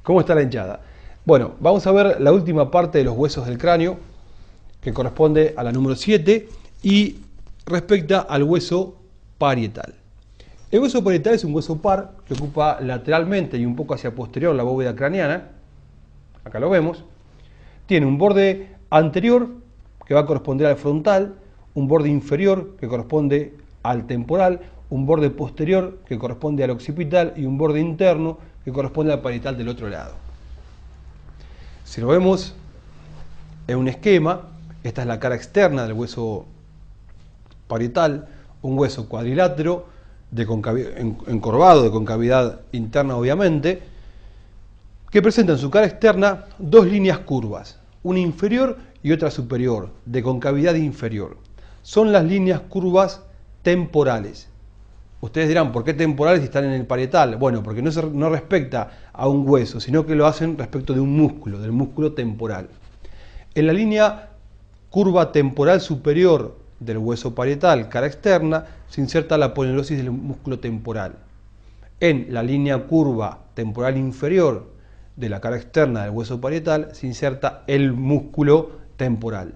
¿Cómo está la hinchada? Bueno, vamos a ver la última parte de los huesos del cráneo, que corresponde a la número 7 y respecta al hueso parietal. El hueso parietal es un hueso par que ocupa lateralmente y un poco hacia posterior la bóveda craneana. Acá lo vemos. Tiene un borde anterior que va a corresponder al frontal, un borde inferior que corresponde al temporal, un borde posterior que corresponde al occipital y un borde interno que corresponde al parietal del otro lado. Si lo vemos en un esquema, esta es la cara externa del hueso parietal, un hueso cuadrilátero, encorvado, de concavidad interna obviamente, que presenta en su cara externa dos líneas curvas, una inferior y otra superior, de concavidad inferior. Son las líneas curvas temporales. Ustedes dirán, ¿por qué temporales si están en el parietal? Bueno, porque no respecta a un hueso, sino que lo hacen respecto de un músculo, del músculo temporal. En la línea curva temporal superior del hueso parietal, cara externa, se inserta la aponeurosis del músculo temporal. En la línea curva temporal inferior de la cara externa del hueso parietal se inserta el músculo temporal,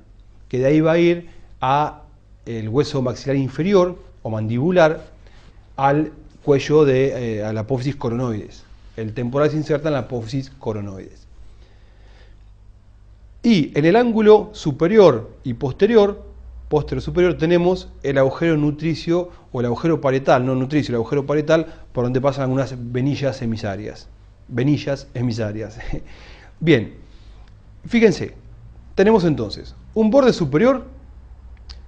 que de ahí va a ir a el hueso maxilar inferior o mandibular, al cuello a la apófisis coronoides. El temporal se inserta en la apófisis coronoides. Y en el ángulo superior y posterior superior, tenemos el agujero nutricio o el agujero parietal, no nutricio, el agujero parietal por donde pasan algunas venillas emisarias. Bien, fíjense, tenemos entonces un borde superior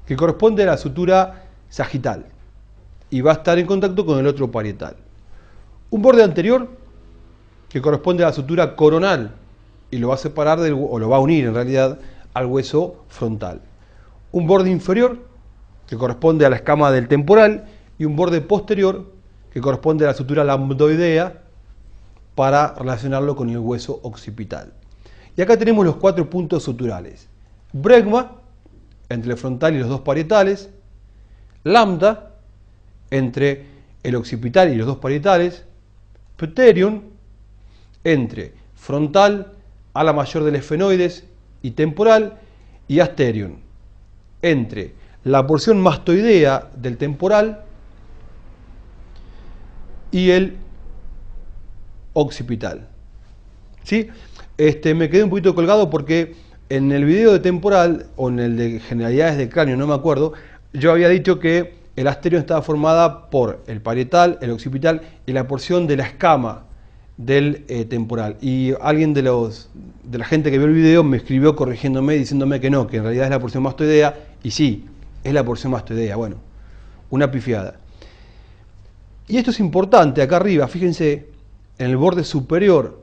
que corresponde a la sutura sagital y va a estar en contacto con el otro parietal. Un borde anterior que corresponde a la sutura coronal y lo va a separar o lo va a unir en realidad al hueso frontal. Un borde inferior que corresponde a la escama del temporal y un borde posterior que corresponde a la sutura lambdoidea para relacionarlo con el hueso occipital. Y acá tenemos los 4 puntos suturales. Bregma entre el frontal y los dos parietales, lambda entre el occipital y los dos parietales, pterion entre frontal, ala mayor del esfenoides y temporal, y asterion entre la porción mastoidea del temporal y el occipital. ¿Sí? Me quedé un poquito colgado porque en el video de temporal o en el de generalidades del cráneo, no me acuerdo, yo había dicho que el asterion estaba formada por el parietal, el occipital y la porción de la escama del temporal. Y alguien de la gente que vio el video me escribió corrigiéndome, diciéndome que no, que en realidad es la porción mastoidea, y sí, es la porción mastoidea. Bueno, una pifiada. Y esto es importante, acá arriba, fíjense, en el borde superior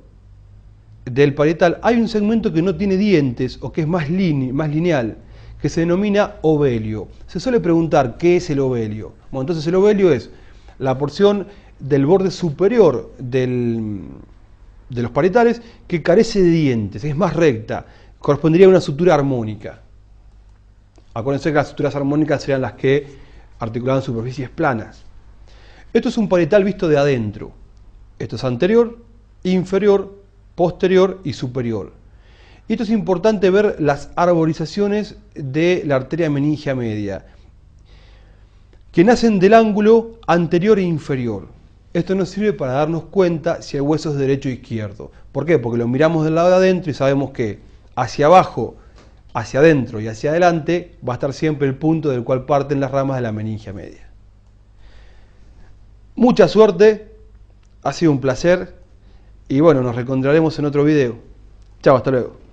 del parietal hay un segmento que no tiene dientes o que es más lineal, que se denomina ovelio. Se suele preguntar qué es el ovelio. Bueno, entonces el ovelio es la porción del borde superior de los parietales que carece de dientes, es más recta, correspondería a una sutura armónica. Acuérdense que las suturas armónicas serían las que articulaban superficies planas. Esto es un parietal visto de adentro. Esto es anterior, inferior, posterior y superior. Y esto es importante ver las arborizaciones de la arteria meningia media, que nacen del ángulo anterior e inferior. Esto nos sirve para darnos cuenta si hay huesos derecho o izquierdo. ¿Por qué? Porque lo miramos del lado de adentro y sabemos que hacia abajo, hacia adentro y hacia adelante va a estar siempre el punto del cual parten las ramas de la meningia media. Mucha suerte, ha sido un placer y bueno, nos reencontraremos en otro video. Chao, hasta luego.